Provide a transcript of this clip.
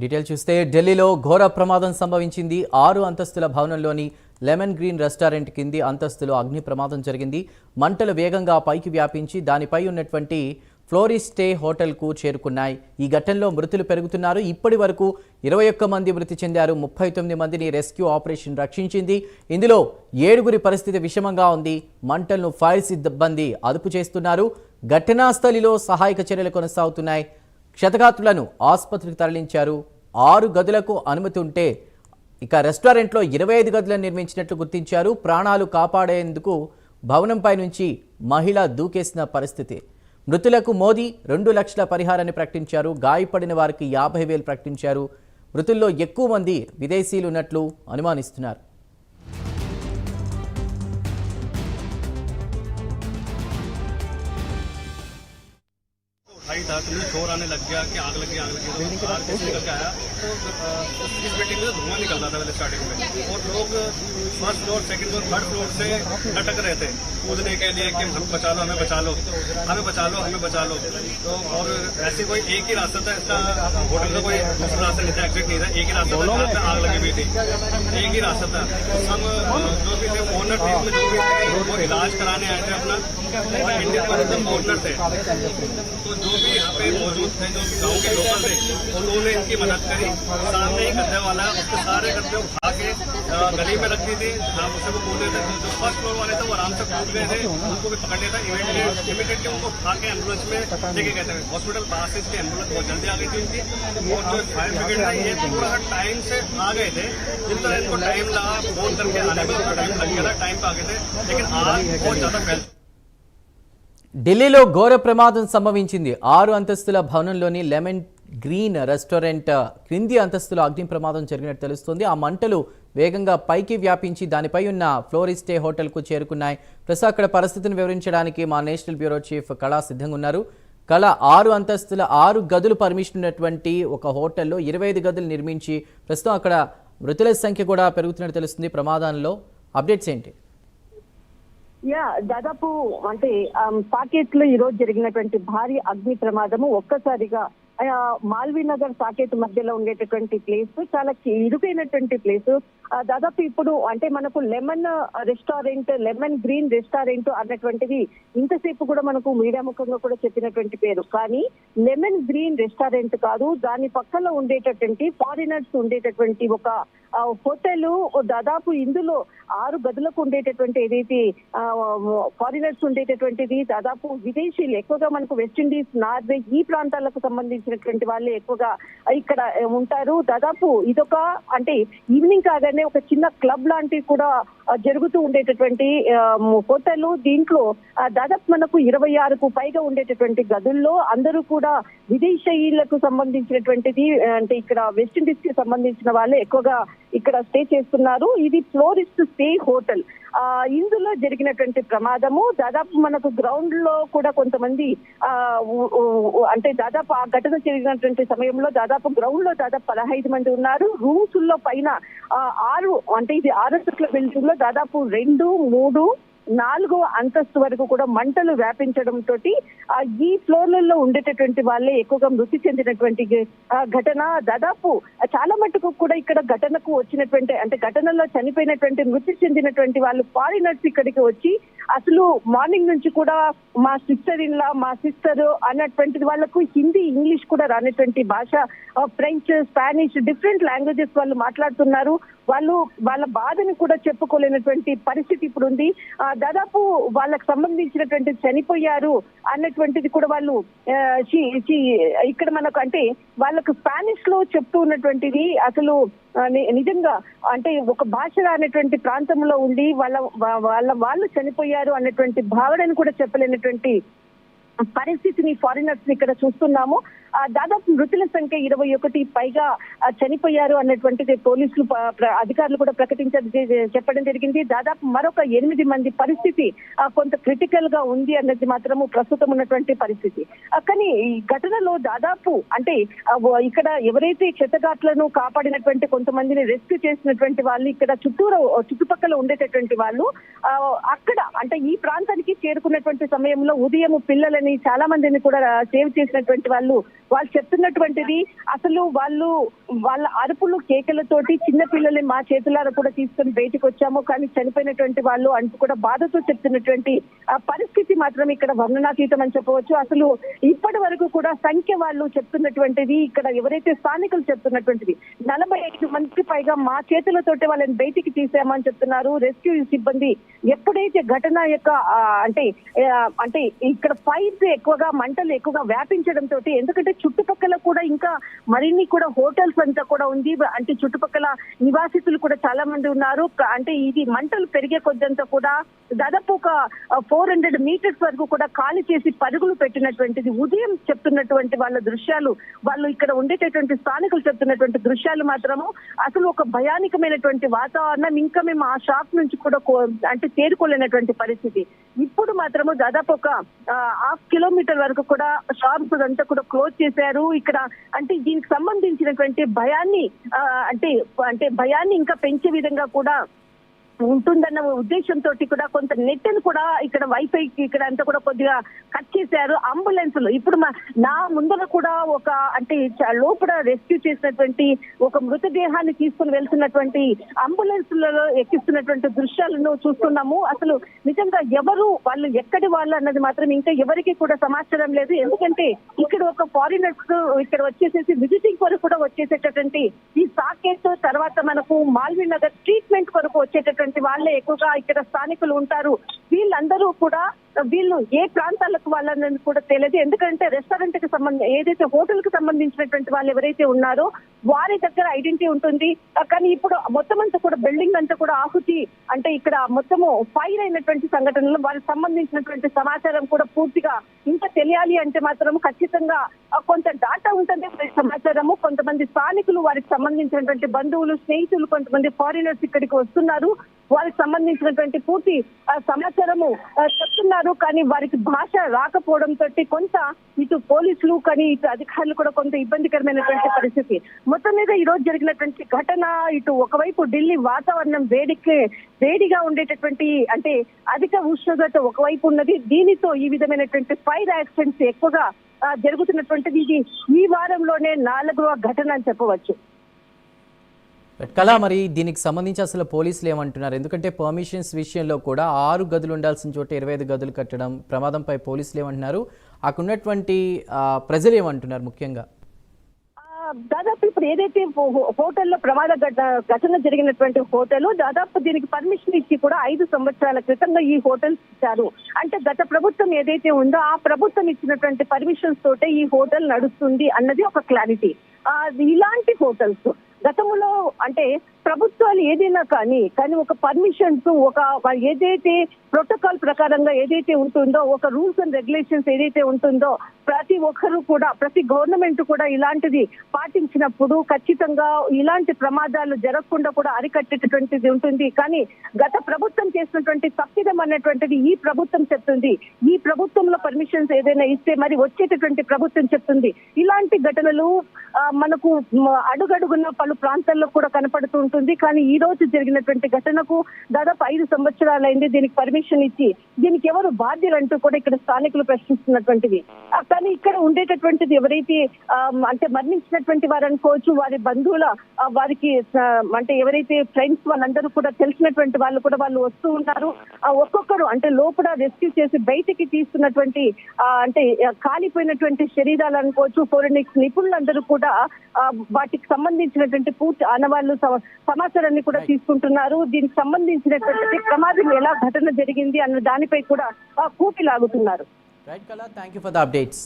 Detail చూస్తే ఢిల్లీలో ఘోర ప్రమాదం సంభవించింది. 6 అంతస్తుల భవనంలోని లెమన్ గ్రీన్ రెస్టారెంట్ కింది అంతస్తులో అగ్ని ప్రమాదం జరిగింది. మంటలు వేగంగా పైకి వ్యాపించి దానిపై ఉన్నటువంటి ఫ్లోరిస్టే హోటల్కు చేరుకున్నాయి. ఈ ఘటనలో మృతులు పెరుగుతున్నారు. ఇప్పటి వరకు 21 మంది మృతి చెందారు. 39 మందిని రెస్క్యూ ఆపరేషన్ రక్షించింది. ఇందులో 7గురి పరిస్థితి విషమంగా ఉంది. మంటలను ఫైర్ సిబ్బంది అదుపు చేస్తున్నారు. ఘటనా స్థలిలో సహాయక చర్యలు కొనసాగుతున్నాయి. క్షతగాత్రులను ఆసుపత్రికి తరలించారు. 6 గదులకు అనుమతి ఉంటే ఇక రెస్టారెంట్లో 25 గదులను నిర్మించినట్లు గుర్తించారు. ప్రాణాలు కాపాడేందుకు భవనంపై నుంచి మహిళ దూకేసిన పరిస్థితి. మృతులకు మోదీ 2 లక్షల పరిహారాన్ని ప్రకటించారు. గాయపడిన వారికి 50,000 ప్రకటించారు. మృతుల్లో ఎక్కువ మంది విదేశీయులు ఉన్నట్లు అనుమానిస్తున్నారు. था तो मुझे शोर आने लग गया कि आग लगी कार कैसे निकल के आया तो इस बिल्डिंग में धुआं निकल रहा था पहले स्टार्टिंग में और लोग first floor second floor third floor से लटक रहे थे कूदने के लिए कि हम बचा लो हमें बचा लो हमें बचा लो हमें बचा लो। तो और ऐसे कोई एक ही रास्ता था इसका होटल का कोई दूसरा रास्ता नहीं था एग्जिट नहीं था एक ही रास्ता था जहाँ पे आग लगी हुई थी एक ही रास्ता था। हम जो भी थे ओनर थे जो भी थे वो इलाज कराने आए थे अपना इंडियन ओनर थे तो जो भी यहाँ पे मौजूद थे जो गाँव के लोकल थे उन्होंने इनकी मदद करी। सामने ही गद्दे वाला उसके सारे गद्दे उठा के गली में रख दी थी जहाँ उसे वो कूदे थे जो फर्स्ट फ्लोर वाले थे वो आराम से कूद गए थे उनको भी पकड़ लिया था इमीडिएटली उनको उठा के एम्बुलेंस में लेके गए थे हॉस्पिटल पास से इसकी एम्बुलेंस बहुत जल्दी आ गई थी उनकी और जो फायर ब्रिगेड था ये थोड़ा सा टाइम से आ गए थे जिस तरह इनको टाइम लगा फोन करके आने में टाइम लग गया था टाइम पे आ गए थे लेकिन आग बहुत ज्यादा फैल। ఢిల్లీలో ఘోర ప్రమాదం సంభవించింది. 6 అంతస్తుల భవనంలోని లెమన్ గ్రీన్ రెస్టారెంట్ క్రింది అంతస్తులో అగ్ని ప్రమాదం జరిగినట్టు తెలుస్తోంది. ఆ మంటలు వేగంగా పైకి వ్యాపించి దానిపై ఉన్న ఫ్లోరిస్టే హోటల్కు చేరుకున్నాయి. ప్రస్తుతం అక్కడ పరిస్థితిని వివరించడానికి మా నేషనల్ బ్యూరో చీఫ్ కళ సిద్ధంగా ఉన్నారు. కళ, 6 అంతస్తుల 6 గదులు పర్మిషన్ ఉన్నటువంటి ఒక హోటల్లో 25 గదులు నిర్మించి ప్రస్తుతం అక్కడ మృతుల సంఖ్య కూడా పెరుగుతున్నట్టు తెలుస్తుంది. ప్రమాదంలో అప్డేట్స్ ఏంటి? దాదాపు అంటే సాకేత్ లో ఈ రోజు జరిగినటువంటి భారీ అగ్ని ప్రమాదము ఒక్కసారిగా మాల్వీ నగర్ సాకేత్ మధ్యలో ఉండేటటువంటి ప్లేస్ చాలా ఇరుకైనటువంటి ప్లేస్. దాదాపు ఇప్పుడు అంటే మనకు lemon restaurant lemon green restaurant అన్నటువంటిది ఇంతసేపు కూడా మనకు మీడియా ముఖంగా కూడా చెప్పినటువంటి పేరు, కానీ లెమన్ గ్రీన్ రెస్టారెంట్ కాదు. దాని పక్కన ఉండేటటువంటి ఫారినర్స్ ఉండేటటువంటి ఒక హోటల్. దాదాపు ఇందులో 6 గదులకు ఉండేటటువంటి ఏదైతే ఫారినర్స్ ఉండేటటువంటిది దాదాపు విదేశీయులు ఎక్కువగా మనకు వెస్టిండీస్ నార్వే ఈ ప్రాంతాలకు సంబంధించినటువంటి వాళ్ళే ఎక్కువగా ఇక్కడ ఉంటారు. దాదాపు ఇదొక అంటే ఈవినింగ్ కాగానే ఒక చిన్న క్లబ్ లాంటివి కూడా జరుగుతూ ఉండేటటువంటి హోటల్. దీంట్లో దాదాపు మనకు 26కు పైగా ఉండేటటువంటి గదుల్లో అందరూ కూడా విదేశీయులకు సంబంధించినటువంటిది అంటే ఇక్కడ వెస్టిండీస్ కి సంబంధించిన వాళ్ళే ఎక్కువగా ఇక్కడ స్టే చేస్తున్నారు. ఇది ఫ్లోరిస్ట్ స్టే హోటల్. ఇందులో జరిగినటువంటి ప్రమాదము దాదాపు మనకు గ్రౌండ్ లో కూడా కొంతమంది అంటే దాదాపు ఆ ఘటన జరిగినటువంటి సమయంలో దాదాపు గ్రౌండ్ లో దాదాపు 15 మంది ఉన్నారు. రూమ్స్ లో పైన 6 అంటే ఇది 6 అంతస్తుల బిల్డింగ్ లో దాదాపు 2, 3, 4వ అంతస్తు వరకు కూడా మంటలు వ్యాపించడం తోటి ఈ ఫ్లోర్లలో ఉండేటటువంటి వాళ్ళే ఎక్కువగా మృతి చెందినటువంటి ఘటన. దాదాపు చాలా మటుకు కూడా ఇక్కడ ఘటనకు వచ్చినటువంటి అంటే ఘటనలో చనిపోయినటువంటి మృతి చెందినటువంటి వాళ్ళు ఫారినర్స్ ఇక్కడికి వచ్చి అసలు మార్నింగ్ నుంచి కూడా మా సిస్టర్ ఇన్లా మా సిస్టర్ అన్నటువంటిది వాళ్ళకు హిందీ ఇంగ్లీష్ కూడా రానటువంటి భాష, ఫ్రెంచ్, స్పానిష్ డిఫరెంట్ లాంగ్వేజెస్ వాళ్ళు మాట్లాడుతున్నారు. వాళ్ళు వాళ్ళ బాధని కూడా చెప్పుకోలేనటువంటి పరిస్థితి ఇప్పుడు ఉంది. దాదాపు వాళ్ళకు సంబంధించినటువంటి చనిపోయారు అన్నటువంటిది కూడా వాళ్ళు ఇక్కడ మనకు అంటే వాళ్ళకు స్పానిష్ లో చెప్తూ ఉన్నటువంటిది అసలు నిజంగా అంటే ఒక భాష అనేటువంటి ప్రాంతంలో ఉండి వాళ్ళు చనిపోయారు అన్నటువంటి భావనని కూడా చెప్పలేనటువంటి పరిస్థితిని ఫారినర్స్ ఇక్కడ చూస్తున్నాము. దాదాపు మృతుల సంఖ్య 21 పైగా చనిపోయారు అన్నటువంటిది పోలీసులు అధికారులు కూడా చెప్పడం జరిగింది. దాదాపు మరొక 8 మంది పరిస్థితి కొంత క్రిటికల్ గా ఉంది అన్నది మాత్రము ప్రస్తుతం ఉన్నటువంటి పరిస్థితి. కానీ ఈ ఘటనలో దాదాపు అంటే ఇక్కడ ఎవరైతే క్షతగాట్లను కాపాడినటువంటి కొంతమందిని రెస్క్యూ చేసినటువంటి వాళ్ళు ఇక్కడ చుట్టుపక్కల ఉండేటటువంటి వాళ్ళు అక్కడ అంటే ఈ ప్రాంతానికి చేరుకున్నటువంటి సమయంలో ఉదయం పిల్లలని చాలా మందిని కూడా సేవ్ చేసినటువంటి వాళ్ళు వాళ్ళు చెప్తున్నటువంటిది అసలు వాళ్ళ అరుపులు కేకలతోటి చిన్న పిల్లల్ని మా చేతులారా కూడా తీసుకొని బయటకు వచ్చాము, కానీ చనిపోయినటువంటి వాళ్ళు అంటూ కూడా బాధతో చెప్తున్నటువంటి పరిస్థితి మాత్రం ఇక్కడ వర్ణనాతీతం అని చెప్పవచ్చు. అసలు ఇప్పటి వరకు కూడా సంఖ్య వాళ్ళు చెప్తున్నటువంటిది, ఇక్కడ ఎవరైతే స్థానికులు చెప్తున్నటువంటిది 45 మందికి పైగా మా చేతులతోటి వాళ్ళని బయటికి తీసామని చెప్తున్నారు. రెస్క్యూ సిబ్బంది ఎప్పుడైతే ఘటన యొక్క అంటే ఇక్కడ ఫైర్స్ ఎక్కువగా, మంటలు ఎక్కువగా వ్యాపించడంతో, ఎందుకంటే చుట్టుపక్కల కూడా ఇంకా మరిన్ని కూడా హోటల్స్ అంతా కూడా ఉంది, అంటే చుట్టుపక్కల నివాసితులు కూడా చాలా మంది ఉన్నారు. అంటే ఇది మంటలు పెరిగే కొద్దంతా కూడా దాదాపు ఒక 400 మీటర్స్ వరకు కూడా ఖాళీ చేసి పరుగులు పెట్టినటువంటిది ఉదయం చెప్తున్నటువంటి వాళ్ళ దృశ్యాలు, వాళ్ళు ఇక్కడ ఉండేటటువంటి స్థానికులు చెప్తున్నటువంటి దృశ్యాలు మాత్రము అసలు ఒక భయానకమైనటువంటి వాతావరణం. ఇంకా మేము ఆ షాప్ నుంచి కూడా అంటే తేరుకోలేనటువంటి పరిస్థితి. ఇప్పుడు మాత్రము దాదాపు ఒక 1/2 కిలోమీటర్ వరకు కూడా షాప్స్ అంతా కూడా క్లోజ్ చేశారు. ఇక్కడ అంటే దీనికి సంబంధించినటువంటి భయాన్ని అంటే భయాన్ని ఇంకా పెంచే విధంగా కూడా ఉంటుందన్న ఉద్దేశంతో కూడా కొంత నెట్ను కూడా ఇక్కడ వైఫై ఇక్కడ అంతా కూడా కొద్దిగా కట్ చేశారు. అంబులెన్స్లు ఇప్పుడు నా ముందర కూడా ఒక అంటే లోపల రెస్క్యూ చేసినటువంటి ఒక మృతదేహాన్ని తీసుకుని వెళ్తున్నటువంటి అంబులెన్స్లలో ఎక్కిస్తున్నటువంటి దృశ్యాలను చూస్తున్నాము. అసలు నిజంగా ఎవరు వాళ్ళు ఎక్కడి వాళ్ళు అన్నది మాత్రం ఇంకా ఎవరికి కూడా సమాచారం లేదు. ఎందుకంటే ఇక్కడ ఒక ఫారినర్స్ ఇక్కడ వచ్చేసేసి విజిటింగ్ కొరకు కూడా వచ్చేసేటటువంటి ఈ సాకేత్ తర్వాత మనకు మాల్వీ నగర్ ట్రీట్మెంట్ కొరకు వచ్చేటటువంటి వాళ్ళే ఎక్కువగా ఇక్కడ స్థానికులు ఉంటారు. వీళ్ళందరూ కూడా వీళ్ళు ఏ ప్రాంతాలకు వాళ్ళని కూడా తెలియదు. ఎందుకంటే రెస్టారెంట్ కి ఏదైతే హోటల్ కి సంబంధించినటువంటి వాళ్ళు ఎవరైతే ఉన్నారో వారి దగ్గర ఐడెంటిటీ ఉంటుంది. కానీ ఇప్పుడు మొత్తం అంతా కూడా బిల్డింగ్ అంతా కూడా ఆహుతి అంటే ఇక్కడ మొత్తము ఫైర్ అయినటువంటి సంఘటనలు వారికి సంబంధించినటువంటి సమాచారం కూడా పూర్తిగా ఇంకా తెలియాలి అంటే మాత్రం ఖచ్చితంగా కొంత డాటా ఉంటుంది సమాచారము. కొంతమంది స్థానికులు వారికి సంబంధించినటువంటి బంధువులు, స్నేహితులు, కొంతమంది ఫారినర్స్ ఇక్కడికి వస్తున్నారు. వారికి సంబంధించినటువంటి పూర్తి సమాచారము చెప్తున్నారు. కానీ వారికి భాష రాకపోవడంతో కొంత ఇటు పోలీసులు కానీ ఇటు అధికారులు కూడా కొంత ఇబ్బందికరమైనటువంటి పరిస్థితి. మొత్తం మీద ఈ రోజు జరిగినటువంటి ఘటన ఇటు ఒకవైపు ఢిల్లీ వాతావరణం వేడిగా ఉండేటటువంటి అంటే అధిక ఉష్ణోగ్రత ఒకవైపు ఉన్నది. దీనితో ఈ విధమైనటువంటి ఫైర్ యాక్సిడెంట్స్ ఎక్కువగా జరుగుతున్నటువంటిది ఇది ఈ వారంలోనే 4వ ఘటన అని చెప్పవచ్చు. కళ, మరి దీనికి సంబంధించి అసలు పోలీసులు ఏమంటున్నారు? ఎందుకంటే పర్మిషన్స్ విషయంలో కూడా 6 గదులు ఉండాల్సిన చోట 25 గదులు కట్టడం ప్రమాదంపై పోలీసులు ఏమంటున్నారు? అక్కడ ఉన్నటువంటి ప్రజలు ఏమంటున్నారు? ముఖ్యంగా దాదాపు ఇప్పుడు ఏదైతే హోటల్లో ప్రమాద ఘటన జరిగినటువంటి హోటల్ దాదాపు దీనికి పర్మిషన్ ఇచ్చి కూడా 5 సంవత్సరాల క్రితంగా ఈ హోటల్స్ ఇచ్చారు. అంటే గత ప్రభుత్వం ఏదైతే ఉందో ఆ ప్రభుత్వం ఇచ్చినటువంటి పర్మిషన్స్ తోటే ఈ హోటల్ నడుస్తుంది అన్నది ఒక క్లారిటీ. ఇలాంటి హోటల్స్ గతంలో అంటే ప్రభుత్వాలు ఏదైనా కానీ ఒక పర్మిషన్స్ ఒక ఏదైతే ప్రోటోకాల్ ప్రకారంగా ఏదైతే ఉంటుందో ఒక రూల్స్ అండ్ రెగ్యులేషన్స్ ఏదైతే ఉంటుందో ప్రతి ఒక్కరు కూడా ప్రతి గవర్నమెంట్ కూడా ఇలాంటిది పాటించినప్పుడు ఖచ్చితంగా ఇలాంటి ప్రమాదాలు జరగకుండా కూడా అరికట్టేటటువంటిది ఉంటుంది. కానీ గత ప్రభుత్వం చేసినటువంటి తప్పిదం అన్నటువంటిది ఈ ప్రభుత్వం చెప్తుంది. ఈ ప్రభుత్వంలో పర్మిషన్స్ ఏదైనా ఇస్తే మరి వచ్చేటటువంటి ప్రభుత్వం చెప్తుంది. ఇలాంటి ఘటనలు మనకు అడుగడుగున్న పలు ప్రాంతాల్లో కూడా కనపడుతూ ఉంటుంది. కానీ ఈ రోజు జరిగినటువంటి ఘటనకు దాదాపు 5 సంవత్సరాలైంది దీనికి పర్మిషన్ ఇచ్చి. దీనికి ఎవరు బాధ్యులంటూ కూడా ఇక్కడ స్థానికులు ప్రశ్నిస్తున్నటువంటిది. కానీ ఇక్కడ ఉండేటటువంటిది ఎవరైతే అంటే మరణించినటువంటి వారు అనుకోవచ్చు, వారి బంధువుల వారికి అంటే ఎవరైతే ఫ్రెండ్స్ వాళ్ళందరూ కూడా తెలిసినటువంటి వాళ్ళు కూడా వాళ్ళు వస్తూ ఉన్నారు. ఒక్కొక్కరు అంటే లోపల రెస్క్యూ చేసి బయటికి తీస్తున్నటువంటి అంటే కాలిపోయినటువంటి శరీరాలు అనుకోవచ్చు, ఫోరెన్సిక్ నిపుణులందరూ కూడా వాటికి సంబంధించినటువంటి పూర్తి ఆనవాళ్లు సమాచారాన్ని కూడా తీసుకుంటున్నారు. దీనికి సంబంధించినటువంటి ప్రమాదం ఎలా ఘటన జరిగింది అన్న దానిపై కూడా కూపి లాగుతున్నారు. రైట్ కళ, thank you for the updates.